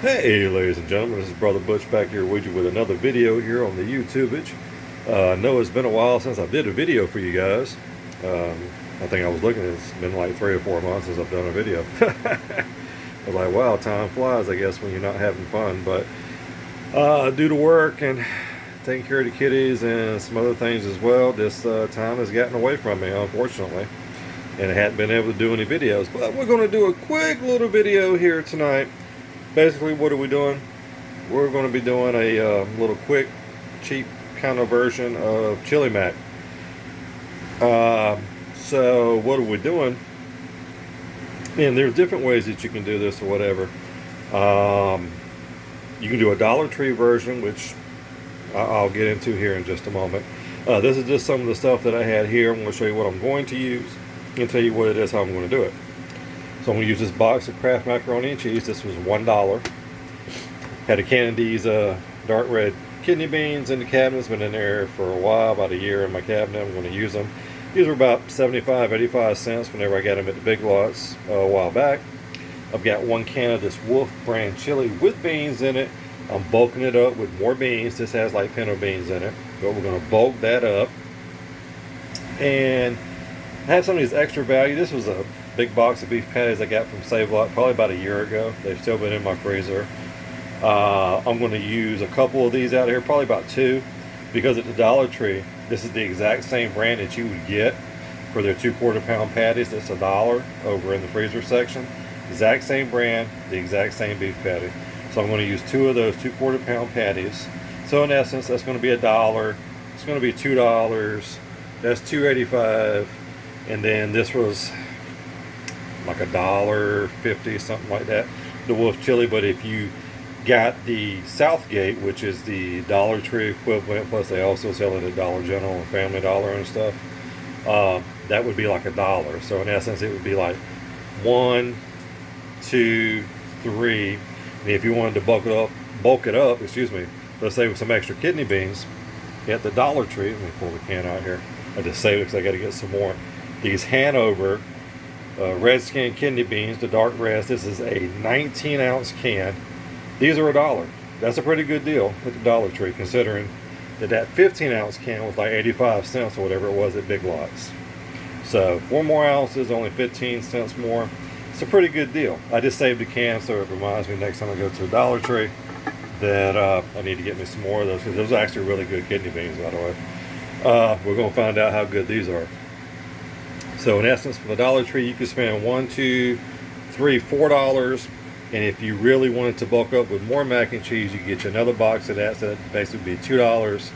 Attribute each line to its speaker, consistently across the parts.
Speaker 1: Hey ladies and gentlemen, this is Brother Butch back here with you with another video here on the YouTubeage. I know it's been a while since I did a video for you guys. I think I was looking, it's been like 3 or 4 months since I've done a video. I was like, wow, time flies, I guess, when you're not having fun. But due to work and taking care of the kitties and some other things as well, this time has gotten away from me, unfortunately. And I hadn't been able to do any videos. But we're going to do a quick little video here tonight. Basically, what are we doing? We're going to be doing a little quick, cheap kind of version of chili mac. So what are we doing? And there's different ways that you can do this or whatever. You can do a Dollar Tree version, which I'll get into here in just a moment. This is just some of the stuff that I had here. I'm going to show you what I'm going to use and tell you what it is, how I'm going to do it. So I'm going to use this box of Kraft macaroni and cheese. This was $1. Had a can of these dark red kidney beans in the cabinet. It's been in there for a while, about a year in my cabinet. I'm going to use them. These were about 75, 85 cents whenever I got them at the Big Lots a while back. I've got 1 can of this Wolf brand chili with beans in it. I'm bulking it up with more beans. This has like pinto beans in it, but we're going to bulk that up. And I have some of these extra value. This was a big box of beef patties I got from Save Lot probably about a year ago. They've still been in my freezer. I'm going to use a couple of these out here, probably about 2, because at the Dollar Tree, this is the exact same brand that you would get for their 2/4 pound patties. That's $1 over in the freezer section. Exact same brand, the exact same beef patty. So I'm going to use 2 of those 2/4 pound patties. So in essence, that's going to be $1. It's going to be $2. That's $2.85. And then this was like $1.50, something like that, the Wolf chili. But if you got the Southgate, which is the Dollar Tree equivalent, plus they also sell it at Dollar General and Family Dollar and stuff, that would be like $1. So in essence, it would be like 1, 2, 3. And if you wanted to bulk it up, excuse me, let's say with some extra kidney beans at the Dollar Tree. Let me pull the can out here. I just saved it because I got to get some more. These Hanover Redskin kidney beans, the dark reds. This is a 19-ounce can. These are $1. That's a pretty good deal at the Dollar Tree, considering that 15-ounce can was like 85 cents or whatever it was at Big Lots. So 4 more ounces, only 15 cents more. It's a pretty good deal. I just saved the can so it reminds me next time I go to the Dollar Tree that I need to get me some more of those, because those are actually really good kidney beans, by the way. We're going to find out how good these are. So in essence, for the Dollar Tree, you can spend $1, $2, $3, $4. And if you really wanted to bulk up with more mac and cheese, you can get you another box of that. So that basically would be $2.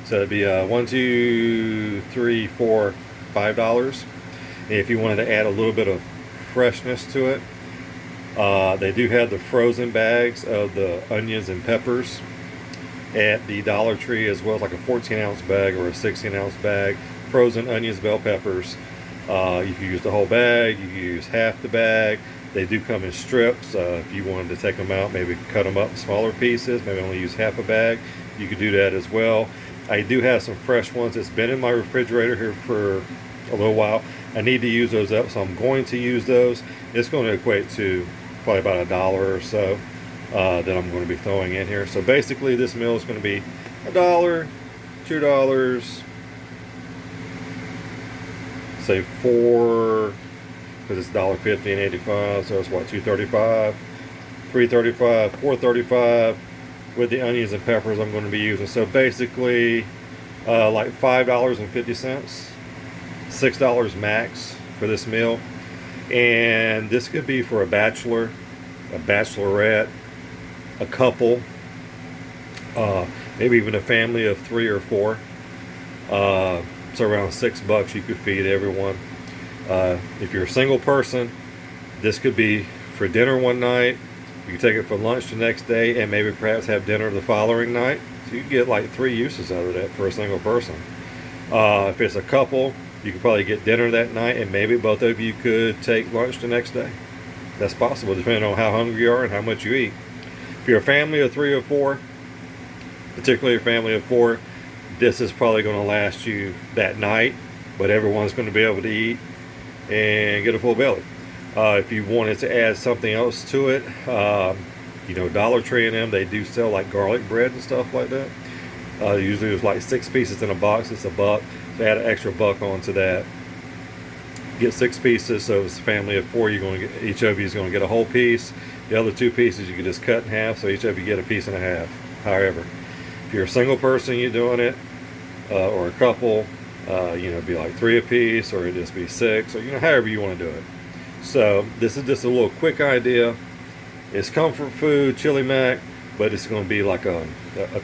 Speaker 1: So it'd be $1, $2, $3, $4, $5. And if you wanted to add a little bit of freshness to it, they do have the frozen bags of the onions and peppers at the Dollar Tree, as well as like a 14-ounce bag or a 16-ounce bag. Frozen onions, bell peppers. You can use the whole bag, you can use half the bag. They do come in strips. If you wanted to take them out, maybe cut them up in smaller pieces, maybe only use half a bag, you could do that as well. I do have some fresh ones that's been in my refrigerator here for a little while. I need to use those up, so I'm going to use those. It's going to equate to probably about $1 or so that I'm going to be throwing in here. So basically this meal is going to be $1, $2, say 4, because it's $1.50 and 85, so it's what, $2.35, $3.35, $4.35 with the onions and peppers I'm going to be using. So basically like $5.50, $6 max for this meal. And this could be for a bachelor, a bachelorette, a couple, maybe even a family of 3 or 4. So around $6 you could feed everyone. If you're a single person, this could be for dinner one night. You can take it for lunch the next day, and maybe perhaps have dinner the following night. So you can get like 3 uses out of that for a single person. If it's a couple, you could probably get dinner that night, and maybe both of you could take lunch the next day. That's possible, depending on how hungry you are and how much you eat. If you're a family of 3 or 4, particularly a family of 4, this is probably going to last you that night, but everyone's going to be able to eat and get a full belly. If you wanted to add something else to it, you know, Dollar Tree and them, they do sell like garlic bread and stuff like that. Usually there's like 6 pieces in a box. It's $1. So add an extra $1 onto that. Get 6 pieces. So it's a family of 4. You're going to get, each of you is going to get a whole piece. The other 2 pieces you can just cut in half. So each of you get a piece and a half. However, if you're a single person, you're doing it, or a couple, you know, it'd be like 3 apiece, or it'd just be 6, or you know, however you want to do it. So this is just a little quick idea. It's comfort food, chili mac, but it's going to be like a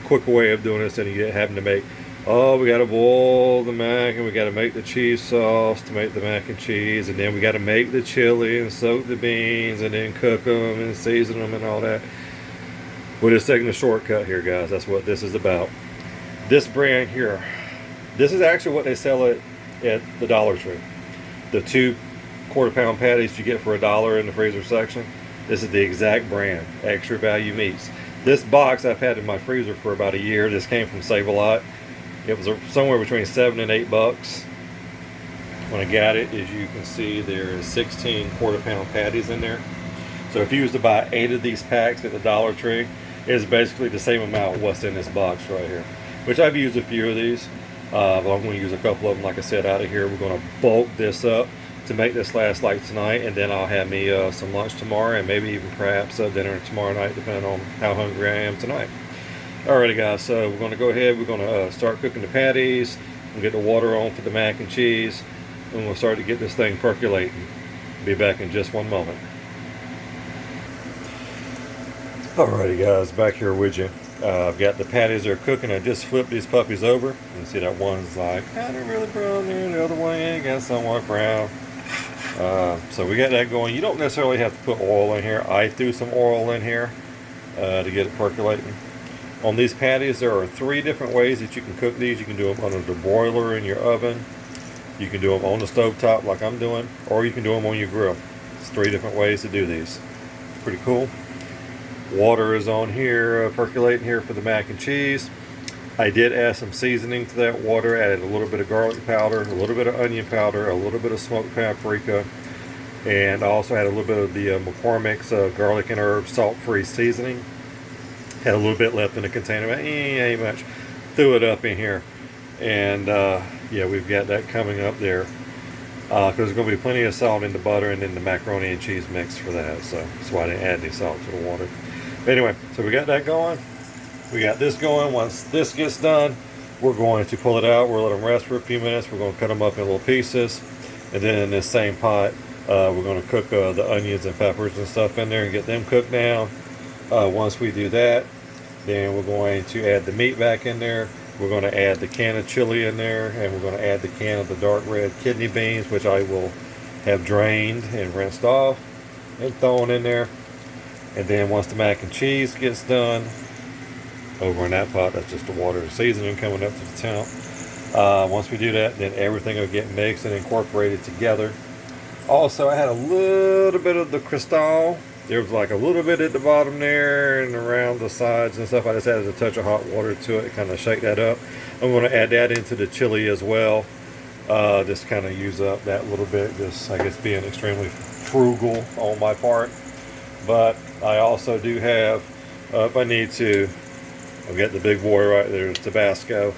Speaker 1: quick way of doing this than you having to make, oh, we got to boil the mac and we got to make the cheese sauce to make the mac and cheese, and then we got to make the chili and soak the beans and then cook them and season them and all that. We're just taking a shortcut here, guys. That's what this is about. This brand here, this is actually what they sell at the Dollar Tree. The 2 quarter-pound patties you get for $1 in the freezer section. This is the exact brand, Extra Value Meats. This box I've had in my freezer for about a year. This came from Save A Lot. It was somewhere between $7 and $8. When I got it, as you can see, there is 16 quarter-pound patties in there. So if you was to buy 8 of these packs at the Dollar Tree, it's basically the same amount of what's in this box right here. Which I've used a few of these, but I'm going to use a couple of them, like I said, out of here. We're going to bulk this up to make this last like tonight, and then I'll have me some lunch tomorrow, and maybe even perhaps dinner tomorrow night, depending on how hungry I am tonight. Alrighty, guys, so we're going to go ahead, we're going to start cooking the patties, and get the water on for the mac and cheese, and we'll start to get this thing percolating. Be back in just one moment. Alrighty, guys, back here with you. I've got the patties that are cooking. I just flipped these puppies over. You can see that one's like kind of really brown there, the other one ain't got somewhat brown. So we got that going. You don't necessarily have to put oil in here. I threw some oil in here to get it percolating. On these patties, there are 3 different ways that you can cook these. You can do them under the broiler in your oven. You can do them on the stove top like I'm doing, or you can do them on your grill. It's 3 different ways to do these. Pretty cool. Water is on here, percolating here for the mac and cheese. I did add some seasoning to that water. Added a little bit of garlic powder, a little bit of onion powder, a little bit of smoked paprika, and I also had a little bit of the McCormick's garlic and herb salt-free seasoning. Had a little bit left in the container, but ain't much. Threw it up in here, and yeah, we've got that coming up there. Because there's going to be plenty of salt in the butter and then the macaroni and cheese mix for that, so that's why I didn't add any salt to the water. But anyway, so we got that going. We got this going. Once this gets done, we're going to pull it out. We'll let them rest for a few minutes. We're going to cut them up in little pieces, and then in this same pot, we're going to cook the onions and peppers and stuff in there and get them cooked down. Once we do that, then we're going to add the meat back in there. We're going to add the can of chili in there, and we're going to add the can of the dark red kidney beans, which I will have drained and rinsed off and thrown in there. And then once the mac and cheese gets done, over in that pot, that's just the water and seasoning coming up to the temp. Once we do that, then everything will get mixed and incorporated together. Also, I had a little bit of the Cristal. There was like a little bit at the bottom there and around the sides and stuff. I just added a touch of hot water to it, kind of shake that up. I'm going to add that into the chili as well. Just kind of use up that little bit, just I guess being extremely frugal on my part. But I also do have, if I need to, I've got the big boy right there, Tabasco,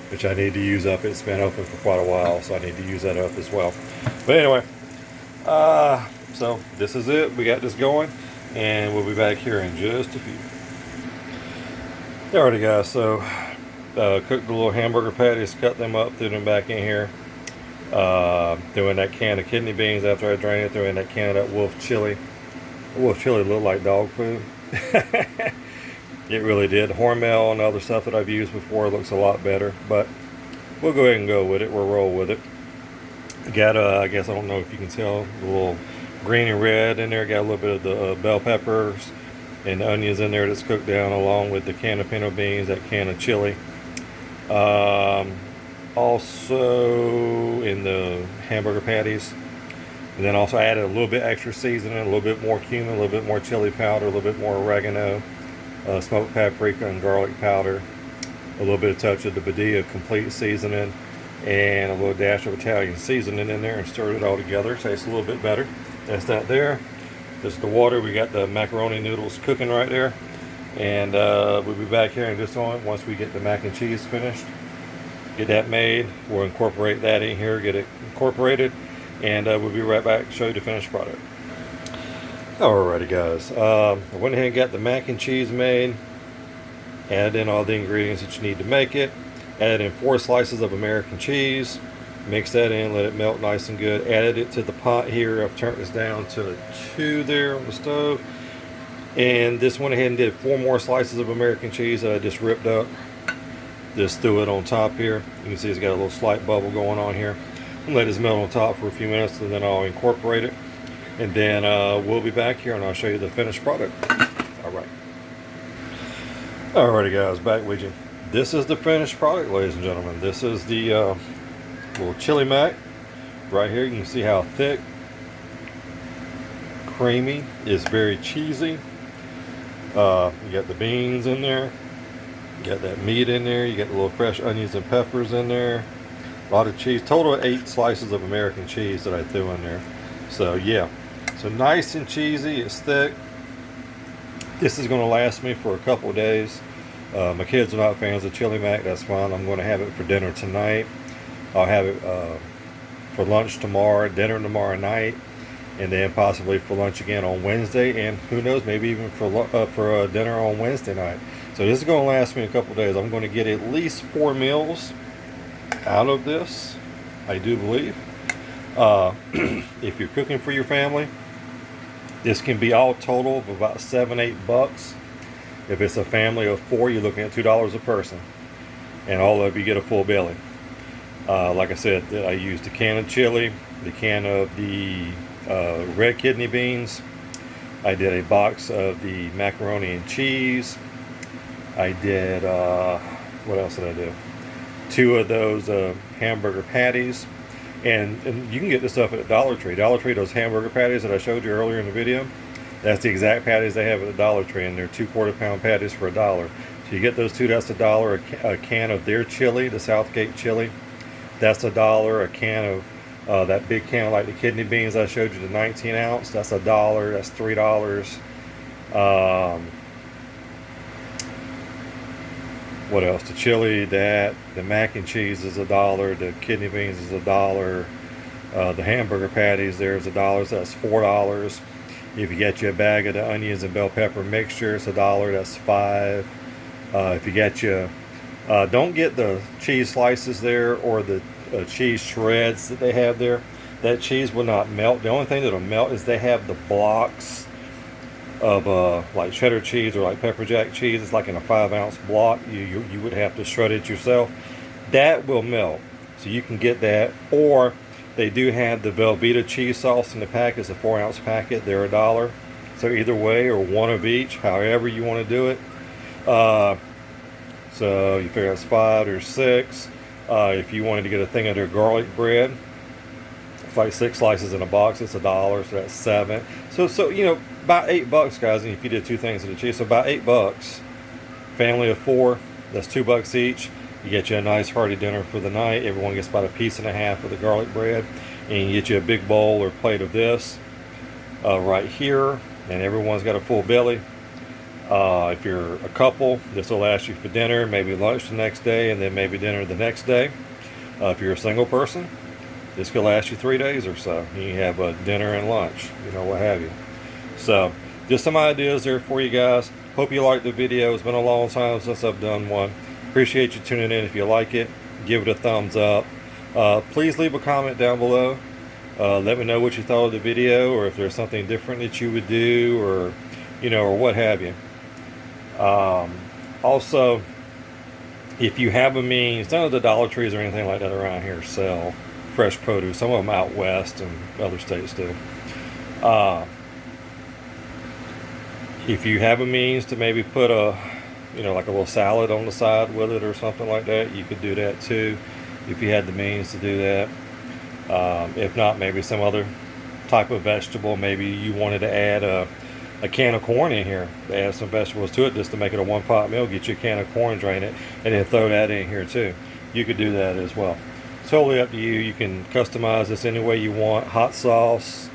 Speaker 1: which I need to use up. It's been open for quite a while, so I need to use that up as well. But anyway, so this is it. We got this going, and we'll be back here in just a few. Alrighty, guys, so cooked the little hamburger patties, cut them up, threw them back in here. Threw in that can of kidney beans after I drained it, threw in that can of that wolf chili. Wolf chili looked like dog food. It really did. Hormel and other stuff that I've used before looks a lot better, but we'll go ahead and go with it. We'll roll with it. Got I guess I don't know if you can tell, the little green and red in there. Got a little bit of the bell peppers and the onions in there that's cooked down, along with the can of pinto beans, that can of chili. Also in the hamburger patties. And then also added a little bit extra seasoning, a little bit more cumin, a little bit more chili powder, a little bit more oregano, smoked paprika and garlic powder, a little bit of touch of the Badia complete seasoning, and a little dash of Italian seasoning in there, and stirred it all together. Tastes a little bit better. That's that there. This is the water. We got the macaroni noodles cooking right there. And we'll be back here in just a moment once we get the mac and cheese finished. Get that made. We'll incorporate that in here, get it incorporated, and we'll be right back to show you the finished product. Alrighty guys, I went ahead and got the mac and cheese made. Added in all the ingredients that you need to make it. Added in 4 slices of American cheese. Mix that in, let it melt nice and good. Added it to the pot here. I've turned this down to a 2 there on the stove. And this went ahead and did 4 more slices of American cheese that I just ripped up. Just threw it on top here. You can see it's got a little slight bubble going on here. I'm gonna let this melt on top for a few minutes and then I'll incorporate it. And then we'll be back here and I'll show you the finished product. Alright. Alrighty guys, back with you. This is the finished product, ladies and gentlemen. This is the little chili mac. Right here you can see how thick, creamy, it's very cheesy. You got the beans in there. You got that meat in there. You got the little fresh onions and peppers in there. A lot of cheese. Total of 8 slices of American cheese that I threw in there. So yeah. So nice and cheesy. It's thick. This is going to last me for a couple of days. My kids are not fans of chili mac. That's fine. I'm going to have it for dinner tonight. I'll have it for lunch tomorrow, dinner tomorrow night, and then possibly for lunch again on Wednesday, and who knows, maybe even for dinner on Wednesday night. So this is going to last me a couple of days. I'm going to get at least 4 meals out of this, I do believe. If you're cooking for your family, this can be all total of about $7-8. If it's a family of 4, you're looking at $2 a person, and all of you get a full belly. Like I said, I used a can of chili, the can of the red kidney beans. I did a box of the macaroni and cheese. I did what else did I do? 2 of those hamburger patties. And you can get this stuff at Dollar Tree. Dollar Tree, those hamburger patties that I showed you earlier in the video, that's the exact patties they have at the Dollar Tree, and they're 2/4 pound patties for $1. So you get those 2, that's $1. A can of their chili, the Southgate chili, that's $1. A can of that big can of like the kidney beans I showed you, the 19 ounce, that's $1. That's $3. What else? The chili, that, the mac and cheese is $1, the kidney beans is $1, the hamburger patties there's $1, so that's $4. If you get you a bag of the onions and bell pepper mixture, it's $1, that's $5. If you get you, don't get the cheese slices there or the cheese shreds that they have there. That cheese will not melt. The only thing that'll melt is they have the blocks of like cheddar cheese or like pepper jack cheese. It's like in a 5-ounce block. You would have to shred it yourself. That will melt, so you can get that. Or they do have the Velveeta cheese sauce in the pack. It's a 4-ounce packet. They're $1. So either way, or 1 of each, however you want to do it. So you figure that's 5 or 6. If you wanted to get a thing of their garlic bread, it's like 6 slices in a box. It's $1, so that's 7. So you know, about $8, guys. And if you did 2 things of the cheese, so about $8. Family of 4, that's $2 each. You get you a nice hearty dinner for the night. Everyone gets about 1.5 pieces of the garlic bread, and you get you a big bowl or plate of this right here, and everyone's got a full belly. If you're a couple, this will last you for dinner, maybe lunch the next day, and then maybe dinner the next day. If you're a single person, this could last you 3 days or so. You have a dinner and lunch, you know, what have you. So just some ideas there for you guys. Hope you liked the video. It's been a long time since I've done one. Appreciate you tuning in. If you like it, give it a thumbs up. Please leave a comment down below. Let me know what you thought of the video, or if there's something different that you would do, or you know, or what have you. Also, if you have a means, none of the Dollar Trees or anything like that around here sell fresh produce. Some of them out west and other states do. If you have a means to maybe put a, you know, like a little salad on the side with it or something like that, you could do that too, if you had the means to do that. If not, maybe some other type of vegetable. Maybe you wanted to add a can of corn in here, add some vegetables to it just to make it a one-pot meal. Get you a can of corn, drain it, and then throw that in here too. You could do that as well. Totally up to you. You can customize this any way you want. Hot sauce,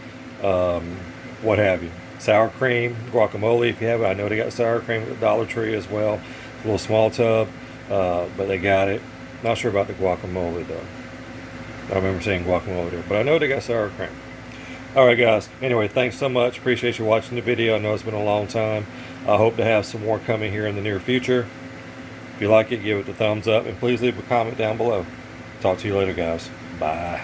Speaker 1: what have you. Sour cream, guacamole if you have it. I know they got sour cream at the Dollar Tree as well. A little small tub, but they got it. Not sure about the guacamole though. I remember saying guacamole there, but I know they got sour cream. Alright guys, anyway, thanks so much. Appreciate you watching the video. I know it's been a long time. I hope to have some more coming here in the near future. If you like it, give it a thumbs up, and please leave a comment down below. Talk to you later, guys. Bye.